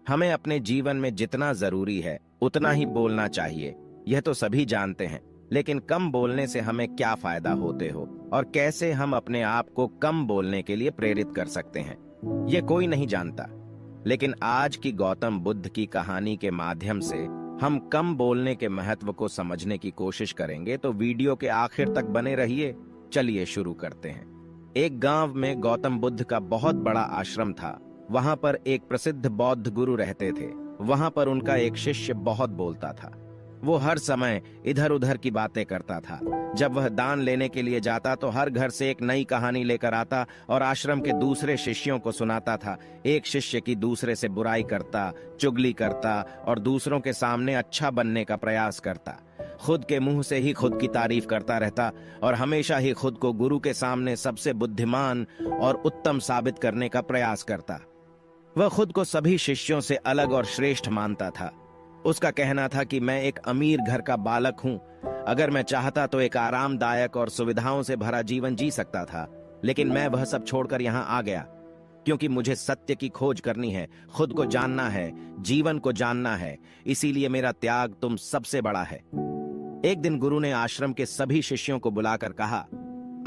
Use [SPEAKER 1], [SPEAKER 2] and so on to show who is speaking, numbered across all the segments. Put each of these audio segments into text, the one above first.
[SPEAKER 1] हमें अपने जीवन में जितना जरूरी है उतना ही बोलना चाहिए, यह तो सभी जानते हैं। लेकिन कम बोलने से हमें क्या फायदा होते हो और कैसे हम अपने आप को कम बोलने के लिए प्रेरित कर सकते हैं, यह कोई नहीं जानता। लेकिन आज की गौतम बुद्ध की कहानी के माध्यम से हम कम बोलने के महत्व को समझने की कोशिश करेंगे, तो वीडियो के आखिर तक बने रहिए। चलिए शुरू करते हैं। एक गांव में गौतम बुद्ध का बहुत बड़ा आश्रम था। वहां पर एक प्रसिद्ध बौद्ध गुरु रहते थे। वहां पर उनका एक शिष्य बहुत बोलता था। वो हर समय इधर उधर की बातें करता था। जब वह दान लेने के लिए जाता तो हर घर से एक नई कहानी लेकर आता और आश्रम के दूसरे शिष्यों को सुनाता था। एक शिष्य की दूसरे से बुराई करता, चुगली करता और दूसरों के सामने अच्छा बनने का प्रयास करता। खुद के मुंह से ही खुद की तारीफ करता रहता और हमेशा ही खुद को गुरु के सामने सबसे बुद्धिमान और उत्तम साबित करने का प्रयास करता। वह खुद को सभी शिष्यों से अलग और श्रेष्ठ मानता था। उसका कहना था कि मैं एक अमीर घर का बालक हूं। अगर मैं चाहता तो एक आरामदायक और सुविधाओं से भरा जीवन जी सकता था, लेकिन मैं वह सब छोड़कर यहां आ गया क्योंकि मुझे सत्य की खोज करनी है, खुद को जानना है, जीवन को जानना है। इसीलिए मेरा त्याग तुम सबसे बड़ा है। एक दिन गुरु ने आश्रम के सभी शिष्यों को बुलाकर कहा,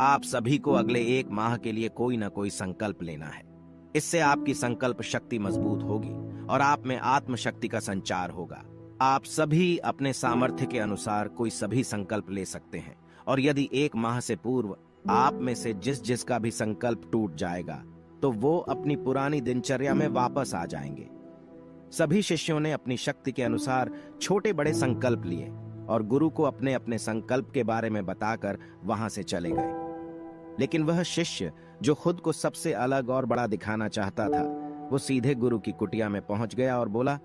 [SPEAKER 1] आप सभी को अगले 1 माह के लिए कोई ना कोई संकल्प लेना है। इससे आपकी संकल्प शक्ति मजबूत होगी और आप में आत्मशक्ति का संचार होगा। आप सभी अपने सामर्थ्य के अनुसार कोई सभी संकल्प ले सकते हैं और यदि 1 माह से पूर्व आप में से जिसका भी संकल्प टूट जाएगा तो वो अपनी पुरानी दिनचर्या में वापस आ जाएंगे। सभी शिष्यों ने अपनी शक्ति के अनुसार छोटे बड़े संकल्प लिए और गुरु को अपने अपने संकल्प के बारे में बताकर वहां से चले गए। लेकिन वह शिष्य जो खुद को सबसे अलग और बड़ा दिखाना चाहता था, वो सीधे गुरु की कुटिया में पहुंच गया और बोला,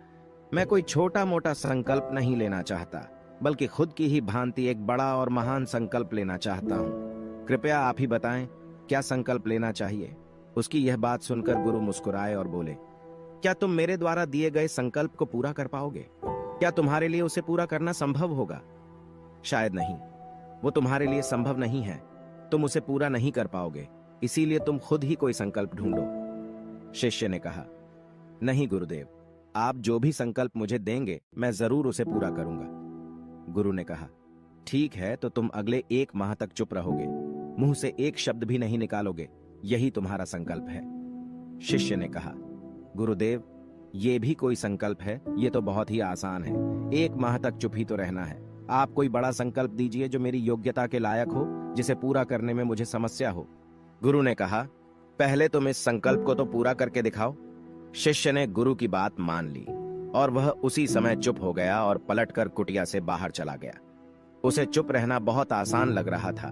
[SPEAKER 1] मैं कोई छोटा मोटा संकल्प नहीं लेना चाहता, बल्कि खुद की ही भांति एक बड़ा और महान संकल्प लेना चाहता हूं। कृपया आप ही बताएं क्या संकल्प लेना चाहिए। उसकी यह बात सुनकर गुरु मुस्कुराए और बोले, क्या तुम मेरे द्वारा दिए गए संकल्प को पूरा कर पाओगे? क्या तुम्हारे लिए उसे पूरा करना संभव होगा? शायद नहीं, वो तुम्हारे लिए संभव नहीं है। तुम उसे पूरा नहीं कर पाओगे, इसीलिए तुम खुद ही कोई संकल्प ढूंढो। शिष्य ने कहा, नहीं गुरुदेव, आप जो भी संकल्प मुझे देंगे मैं जरूर उसे पूरा करूंगा। गुरु ने कहा, ठीक है, तो तुम अगले 1 माह तक चुप रहोगे, मुंह से एक शब्द भी नहीं निकालोगे, यही तुम्हारा संकल्प है। शिष्य ने कहा, गुरुदेव, ये भी कोई संकल्प है? ये तो बहुत ही आसान है। 1 माह तक चुप ही तो रहना है। आप कोई बड़ा संकल्प दीजिए जो मेरी योग्यता के लायक हो, जिसे पूरा करने में मुझे समस्या हो। गुरु ने कहा, पहले तुम इस संकल्प को तो पूरा करके दिखाओ। शिष्य ने गुरु की बात मान ली और वह उसी समय चुप हो गया और पलटकर कुटिया से बाहर चला गया। उसे चुप रहना बहुत आसान लग रहा था।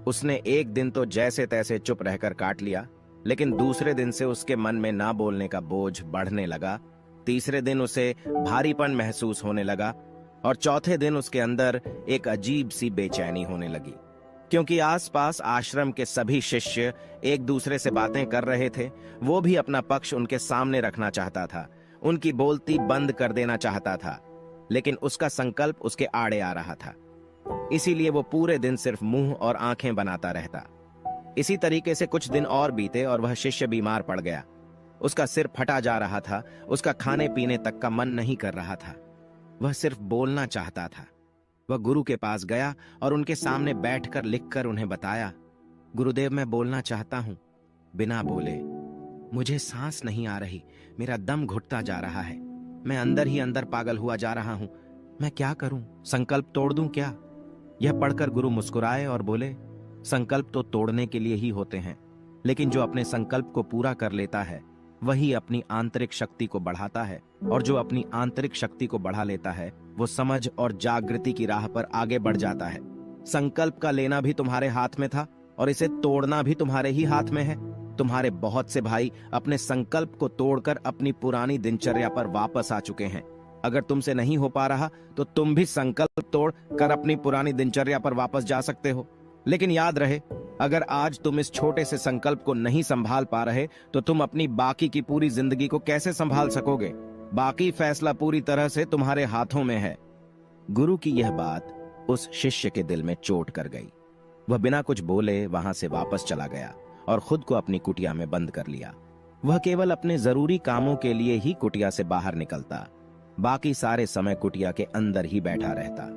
[SPEAKER 1] उसने एक दिन तो जैसे तैसे चुप रहकर काट लिया, लेकिन दूसरे दिन से उसके मन में ना बोलने का बोझ बढ़ने लगा। तीसरे दिन उसे भारीपन महसूस होने लगा और चौथे दिन उसके अंदर एक अजीब सी बेचैनी होने लगी, क्योंकि आसपास आश्रम के सभी शिष्य एक दूसरे से बातें कर रहे थे। वो भी अपना पक्ष उनके सामने रखना चाहता था, उनकी बोलती बंद कर देना चाहता था, लेकिन उसका संकल्प उसके आड़े आ रहा था। इसीलिए वो पूरे दिन सिर्फ मुंह और आंखें बनाता रहता। इसी तरीके से कुछ दिन और बीते और वह शिष्य बीमार पड़ गया। उसका सिर फटा जा रहा था, उसका खाने पीने तक का मन नहीं कर रहा था। वह सिर्फ बोलना चाहता था। वह गुरु के पास गया और उनके सामने बैठकर लिखकर उन्हें बताया, गुरुदेव, मैं बोलना चाहता हूं, बिना बोले। मुझे सांस नहीं आ रही, मेरा दम घुटता जा रहा है, मैं अंदर ही अंदर पागल हुआ जा रहा हूं। मैं क्या करूं? संकल्प तोड़ दूं क्या? यह पढ़कर गुरु मुस्कुराए और बोले, संकल्प तो तोड़ने के लिए ही होते हैं, लेकिन जो अपने संकल्प को पूरा कर लेता है वही अपनी आंतरिक शक्ति को बढ़ाता है, और जो अपनी आंतरिक शक्ति को बढ़ा लेता है वो समझ और जागृति की राह पर आगे बढ़ जाता है। संकल्प का लेना भी तुम्हारे हाथ में था और इसे तोड़ना भी तुम्हारे ही हाथ में है। तुम्हारे बहुत से भाई अपने संकल्प को तोड़कर अपनी पुरानी दिनचर्या पर वापस आ चुके हैं। अगर तुमसे नहीं हो पा रहा तो तुम भी संकल्प तोड़ कर अपनी पुरानी दिनचर्या पर वापस जा सकते हो। लेकिन याद रहे, अगर आज तुम इस छोटे से संकल्प को नहीं संभाल पा रहे तो तुम अपनी बाकी की पूरी जिंदगी को कैसे संभाल सकोगे? बाकी फैसला पूरी तरह से तुम्हारे हाथों में है। गुरु की यह बात उस शिष्य के दिल में चोट कर गई। वह बिना कुछ बोले वहां से वापस चला गया और खुद को अपनी कुटिया में बंद कर लिया। वह केवल अपने जरूरी कामों के लिए ही कुटिया से बाहर निकलता, बाकी सारे समय कुटिया के अंदर ही बैठा रहता।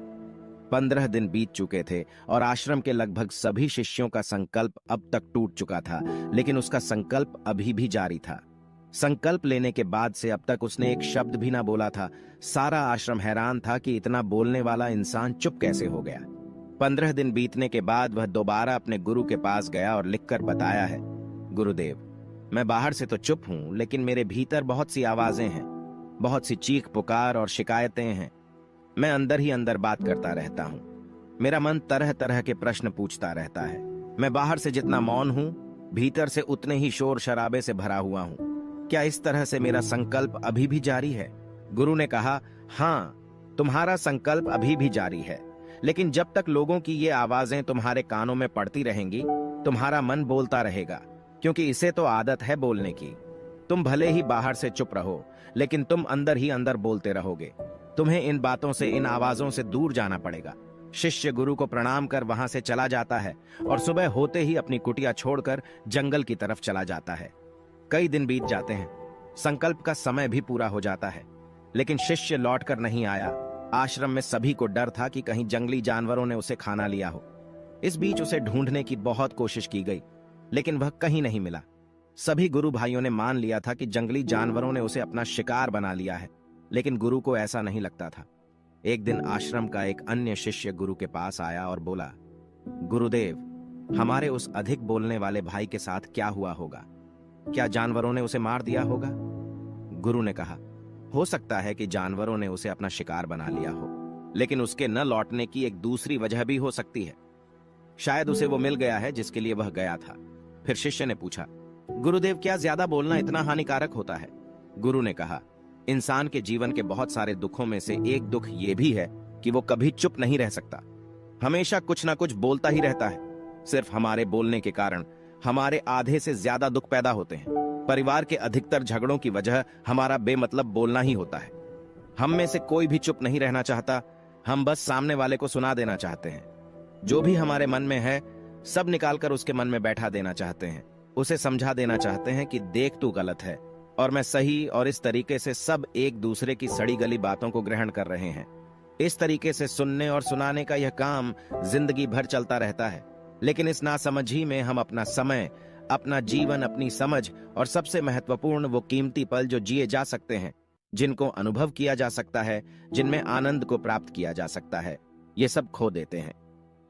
[SPEAKER 1] 15 दिन बीत चुके थे और आश्रम के लगभग सभी शिष्यों का संकल्प अब तक टूट चुका था, लेकिन उसका संकल्प अभी भी जारी था। संकल्प लेने के बाद से अब तक उसने एक शब्द भी ना बोला था। सारा आश्रम हैरान था कि इतना बोलने वाला इंसान चुप कैसे हो गया। 15 दिन बीतने के बाद वह दोबारा अपने गुरु के पास गया और लिखकर बताया है, गुरुदेव, मैं बाहर से तो चुप हूं, लेकिन मेरे भीतर बहुत सी आवाजें हैं, बहुत सी चीख पुकार और शिकायतें हैं। मैं अंदर ही अंदर बात करता रहता हूं। मेरा मन तरह तरह के प्रश्न पूछता रहता है। मैं बाहर से जितना मौन हूं, भीतर से उतने ही शोर शराबे से भरा हुआ हूं। क्या इस तरह से मेरा संकल्प अभी भी जारी है? गुरु ने कहा, हाँ, तुम्हारा संकल्प अभी भी जारी है, लेकिन जब तक लोगों की ये आवाजें तुम्हारे कानों में पड़ती रहेंगी, तुम्हारा मन बोलता रहेगा, क्योंकि इसे तो आदत है बोलने की। तुम भले ही बाहर से चुप रहो, लेकिन तुम अंदर ही अंदर बोलते रहोगे। तुम्हें इन बातों से, इन आवाजों से दूर जाना पड़ेगा। शिष्य गुरु को प्रणाम कर वहां से चला जाता है और सुबह होते ही अपनी कुटिया छोड़कर जंगल की तरफ चला जाता है। कई दिन बीत जाते हैं, संकल्प का समय भी पूरा हो जाता है, लेकिन शिष्य लौटकर नहीं आया। आश्रम में सभी को डर था कि कहीं जंगली जानवरों ने उसे खाना लिया हो। इस बीच उसे ढूंढने की बहुत कोशिश की गई, लेकिन वह कहीं नहीं मिला। सभी गुरु भाइयों ने मान लिया था कि जंगली जानवरों ने उसे अपना शिकार बना लिया है, लेकिन गुरु को ऐसा नहीं लगता था। एक दिन आश्रम का एक अन्य शिष्य गुरु के पास आया और बोला, गुरुदेव, हमारे उस अधिक बोलने वाले भाई के साथ क्या हुआ होगा? क्या जानवरों ने उसे मार दिया होगा? गुरु ने कहा, हो सकता है कि जानवरों ने उसे अपना शिकार बना लिया हो, लेकिन उसके न लौटने की एक दूसरी वजह भी हो सकती है। शायद उसे वो मिल गया है जिसके लिए वह गया था। फिर शिष्य ने पूछा, गुरुदेव, क्या ज्यादा बोलना इतना हानिकारक होता है? गुरु ने कहा, इंसान के जीवन के बहुत सारे दुखों में से एक दुख ये भी है कि वो कभी चुप नहीं रह सकता, हमेशा कुछ ना कुछ बोलता ही रहता है। सिर्फ हमारे बोलने के कारण हमारे आधे से ज्यादा दुख पैदा होते हैं। परिवार के अधिकतर झगड़ों की वजह हमारा बेमतलब बोलना ही होता है। हम में से कोई भी चुप नहीं रहना चाहता, हम बस सामने वाले को सुना देना चाहते हैं। जो भी हमारे मन में है, सब निकालकर उसके मन में बैठा देना चाहते हैं। उसे समझा देना चाहते हैं कि देख, तू गलत है और मैं सही, और इस तरीके से सब एक दूसरे की सड़ी गली बातों को ग्रहण कर रहे हैं। इस तरीके से सुनने और सुनाने का यह काम जिंदगी भर चलता रहता है, लेकिन इस नासमझी में हम अपना समय, अपना जीवन, अपनी समझ और सबसे महत्वपूर्ण वो कीमती पल जो जिए जा सकते हैं, जिनको अनुभव किया जा सकता है, जिनमें आनंद को प्राप्त किया जा सकता है, ये सब खो देते हैं।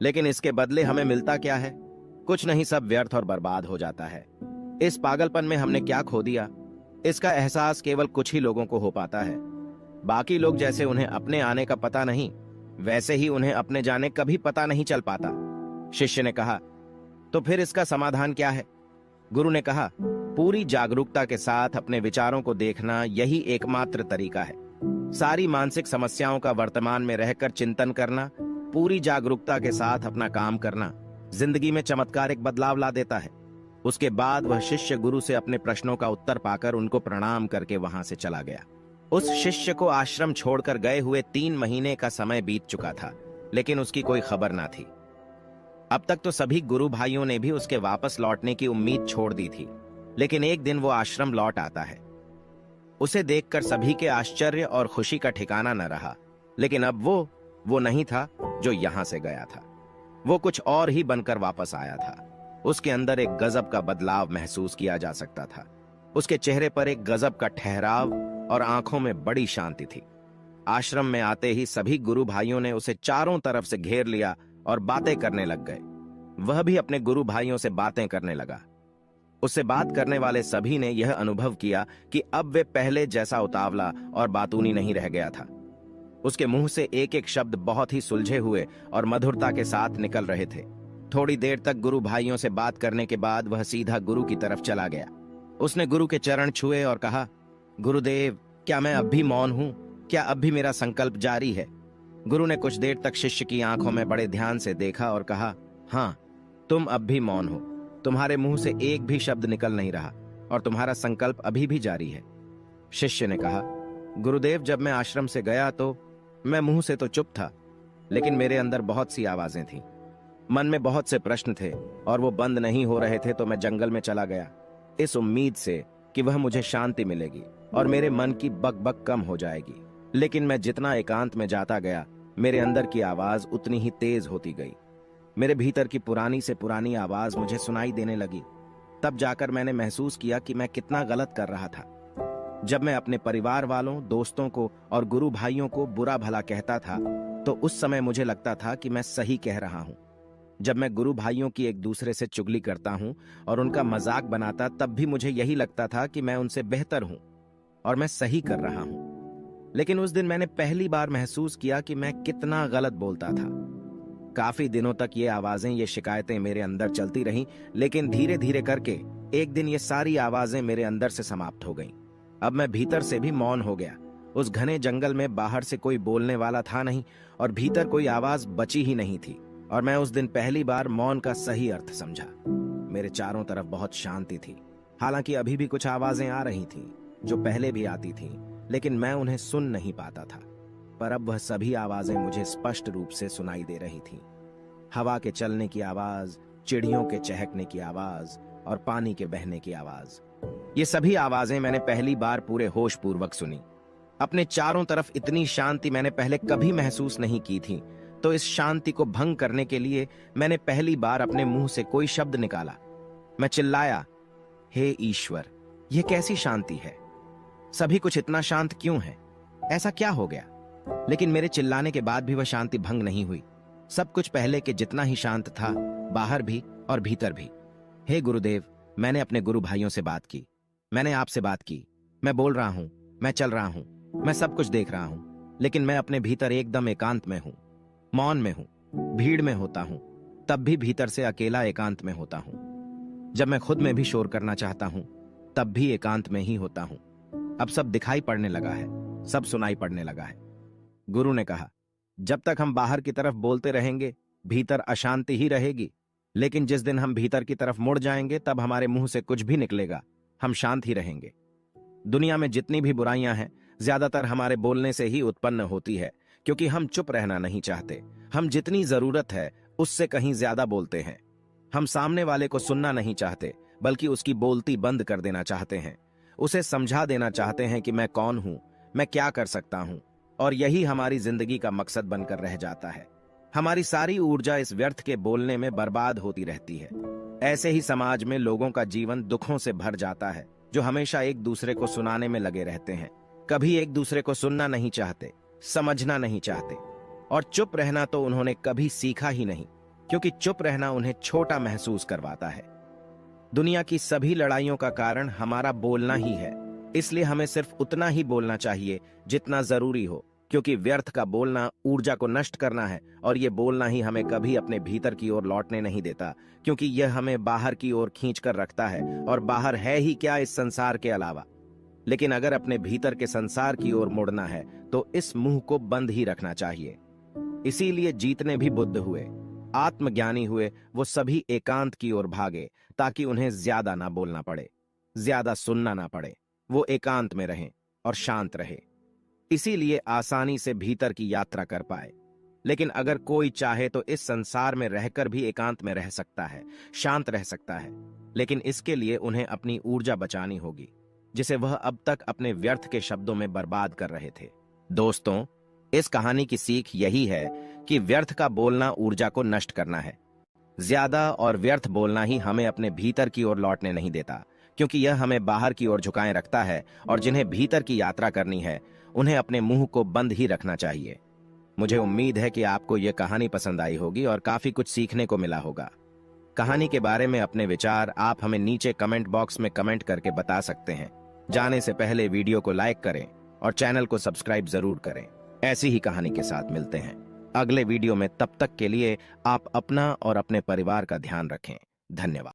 [SPEAKER 1] लेकिन इसके बदले हमें मिलता क्या है? कुछ नहीं, सब व्यर्थ और बर्बाद हो जाता है। इस पागलपन में हमने क्या खो दिया, इसका एहसास केवल कुछ ही लोगों को हो पाता है। बाकी लोग जैसे उन्हें अपने आने का पता नहीं, वैसे ही उन्हें अपने जाने कभी पता नहीं चल पाता। शिष्य ने कहा, तो फिर इसका समाधान क्या है? गुरु ने कहा, पूरी जागरूकता के साथ अपने विचारों को देखना यही एकमात्र तरीका है। सारी मानसिक समस्याओं का वर्तमान में रहकर चिंतन करना, पूरी जागरूकता के साथ अपना काम करना जिंदगी में चमत्कारिक बदलाव ला देता है। उसके बाद वह शिष्य गुरु से अपने प्रश्नों का उत्तर पाकर उनको प्रणाम करके वहां से चला गया। उस शिष्य को आश्रम छोड़कर गए हुए 3 महीने का समय बीत चुका था, लेकिन उसकी कोई खबर ना थी। अब तक तो सभी गुरु भाइयों ने भी उसके वापस लौटने की उम्मीद छोड़ दी थी, लेकिन एक दिन वो आश्रम लौट आता है। उसे देखकर सभी के आश्चर्य और खुशी का ठिकाना न रहा, लेकिन अब वो नहीं था जो यहां से गया था। वो कुछ और ही बनकर वापस आया था। उसके अंदर एक गजब का बदलाव महसूस किया जा सकता था। उसके चेहरे पर एक गजब का ठहराव और आंखों में बड़ी शांति थी। आश्रम में आते ही सभी गुरु भाइयों ने उसे चारों तरफ से घेर लिया और बातें करने लग गए। वह भी अपने गुरु भाइयों से बातें करने लगा। उससे बात करने वाले सभी ने यह अनुभव किया कि अब वे पहले जैसा उतावला और बातूनी नहीं रह गया था। उसके मुंह से एक एक शब्द बहुत ही सुलझे हुए और मधुरता के साथ निकल रहे थे। थोड़ी देर तक गुरु भाइयों से बात करने के बाद वह सीधा गुरु की तरफ चला गया। उसने गुरु के चरण छुए और कहा, गुरुदेव, क्या मैं अब भी मौन हूं? क्या अब भी मेरा संकल्प जारी है? गुरु ने कुछ देर तक शिष्य की आंखों में बड़े ध्यान से देखा और कहा, हाँ, तुम अब भी मौन हो। तुम्हारे मुंह से एक भी शब्द निकल नहीं रहा और तुम्हारा संकल्प अभी भी जारी है। शिष्य ने कहा, गुरुदेव, जब मैं आश्रम से गया तो मैं मुंह से तो चुप था, लेकिन मेरे अंदर बहुत सी आवाजें थीं। मन में बहुत से प्रश्न थे और वो बंद नहीं हो रहे थे, तो मैं जंगल में चला गया, इस उम्मीद से कि वह मुझे शांति मिलेगी और मेरे मन की बकबक कम हो जाएगी। लेकिन मैं जितना एकांत में जाता गया, मेरे अंदर की आवाज उतनी ही तेज होती गई। मेरे भीतर की पुरानी से पुरानी आवाज मुझे सुनाई देने लगी। तब जाकर मैंने महसूस किया कि मैं कितना गलत कर रहा था। जब मैं अपने परिवार वालों, दोस्तों को और गुरु भाइयों को बुरा भला कहता था, तो उस समय मुझे लगता था कि मैं सही कह रहा हूं। जब मैं गुरु भाइयों की एक दूसरे से चुगली करता हूं और उनका मजाक बनाता, तब भी मुझे यही लगता था कि मैं उनसे बेहतर हूं और मैं सही कर रहा हूं। लेकिन उस दिन मैंने पहली बार महसूस किया कि मैं कितना गलत बोलता था। काफी दिनों तक ये आवाजें, ये शिकायतें मेरे अंदर चलती रहीं, लेकिन धीरे धीरे करके एक दिन ये सारी आवाजें मेरे अंदर से समाप्त हो गईं। अब मैं भीतर से भी मौन हो गया। उस घने जंगल में बाहर से कोई बोलने वाला था नहीं और भीतर कोई आवाज बची ही नहीं थी, और मैं उस दिन पहली बार मौन का सही अर्थ समझा। मेरे चारों तरफ बहुत शांति थी। हालांकि अभी भी कुछ आवाजें आ रही थीं, जो पहले भी आती थीं, लेकिन मैं उन्हें सुन नहीं पाता था। पर अब वह सभी आवाजें मुझे स्पष्ट रूप से सुनाई दे रही थीं। हवा के चलने की आवाज, चिड़ियों के चहकने की आवाज और पानी के बहने की आवाज। ये सभी आवाजें मैंने पहली बार पूरे होश पूर्वक सुनी। अपने चारों तरफ इतनी शांति मैंने पहले कभी महसूस नहीं की थी। तो इस शांति को भंग करने के लिए मैंने पहली बार अपने मुंह से कोई शब्द निकाला। मैं चिल्लाया, हे ईश्वर, यह कैसी शांति है? सभी कुछ इतना शांत क्यों है? ऐसा क्या हो गया? लेकिन मेरे चिल्लाने के बाद भी वह शांति भंग नहीं हुई। सब कुछ पहले के जितना ही शांत था, बाहर भी और भीतर भी। हे गुरुदेव, मैंने अपने गुरु भाइयों से बात की, मैंने आपसे बात की। मैं बोल रहा हूं, मैं चल रहा हूं, मैं सब कुछ देख रहा हूं, लेकिन मैं अपने भीतर एकदम एकांत में हूं, मौन में हूं, भीड़ में होता हूं, तब भी भीतर से अकेला एकांत में होता हूं। जब मैं खुद में भी शोर करना चाहता हूं, तब भी एकांत में ही होता हूं। अब सब दिखाई पड़ने लगा है, सब सुनाई पड़ने लगा है। गुरु ने कहा, जब तक हम बाहर की तरफ बोलते रहेंगे, भीतर अशांति ही रहेगी। लेकिन जिस दिन हम भीतर की तरफ मुड़ जाएंगे, तब हमारे मुंह से कुछ भी निकलेगा, हम शांत ही रहेंगे। दुनिया में जितनी भी बुराइयां हैं, ज्यादातर हमारे बोलने से ही उत्पन्न होती है, क्योंकि हम चुप रहना नहीं चाहते। हम जितनी जरूरत है उससे कहीं ज्यादा बोलते हैं। हम सामने वाले को सुनना नहीं चाहते, बल्कि उसकी बोलती बंद कर देना चाहते हैं। उसे समझा देना चाहते हैं कि मैं कौन हूं, मैं क्या कर सकता हूं, और यही हमारी जिंदगी का मकसद बनकर रह जाता है। हमारी सारी ऊर्जा इस व्यर्थ के बोलने में बर्बाद होती रहती है। ऐसे ही समाज में लोगों का जीवन दुखों से भर जाता है, जो हमेशा एक दूसरे को सुनाने में लगे रहते हैं। कभी एक दूसरे को सुनना नहीं चाहते, समझना नहीं चाहते, और चुप रहना तो उन्होंने कभी सीखा ही नहीं, क्योंकि चुप रहना उन्हें छोटा महसूस करवाता है। दुनिया की सभी लड़ाइयों का कारण हमारा बोलना ही है, इसलिए हमें सिर्फ उतना ही बोलना चाहिए जितना जरूरी हो, क्योंकि व्यर्थ का बोलना ऊर्जा को नष्ट करना है, और ये बोलना ही हमें कभी अपने भीतर की ओर लौटने नहीं देता, क्योंकि यह हमें बाहर की ओर खींचकर रखता है, और बाहर है ही क्या इस संसार के अलावा। लेकिन अगर अपने भीतर के संसार की ओर मुड़ना है, तो इस मुंह को बंद ही रखना चाहिए। इसीलिए जितने भी बुद्ध हुए, आत्मज्ञानी हुए, वो सभी एकांत की ओर भागे, ताकि उन्हें ज्यादा ना बोलना पड़े, ज्यादा सुनना ना पड़े। वो एकांत में रहें और शांत रहे, इसीलिए आसानी से भीतर की यात्रा कर पाए। लेकिन अगर कोई चाहे तो इस संसार में रहकर भी एकांत में रह सकता है, शांत रह सकता है, लेकिन इसके लिए उन्हें अपनी ऊर्जा बचानी होगी, जिसे वह अब तक अपने व्यर्थ के शब्दों में बर्बाद कर रहे थे। दोस्तों, इस कहानी की सीख यही है कि व्यर्थ का बोलना ऊर्जा को नष्ट करना है। ज्यादा और व्यर्थ बोलना ही हमें अपने भीतर की ओर लौटने नहीं देता, क्योंकि यह हमें बाहर की ओर झुकाए रखता है, और जिन्हें भीतर की यात्रा करनी है, उन्हें अपने मुंह को बंद ही रखना चाहिए। मुझे उम्मीद है कि आपको यह कहानी पसंद आई होगी और काफी कुछ सीखने को मिला होगा। कहानी के बारे में अपने विचार आप हमें नीचे कमेंट बॉक्स में कमेंट करके बता सकते हैं। जाने से पहले वीडियो को लाइक करें और चैनल को सब्सक्राइब जरूर करें। ऐसी ही कहानी के साथ मिलते हैं अगले वीडियो में। तब तक के लिए आप अपना और अपने परिवार का ध्यान रखें। धन्यवाद।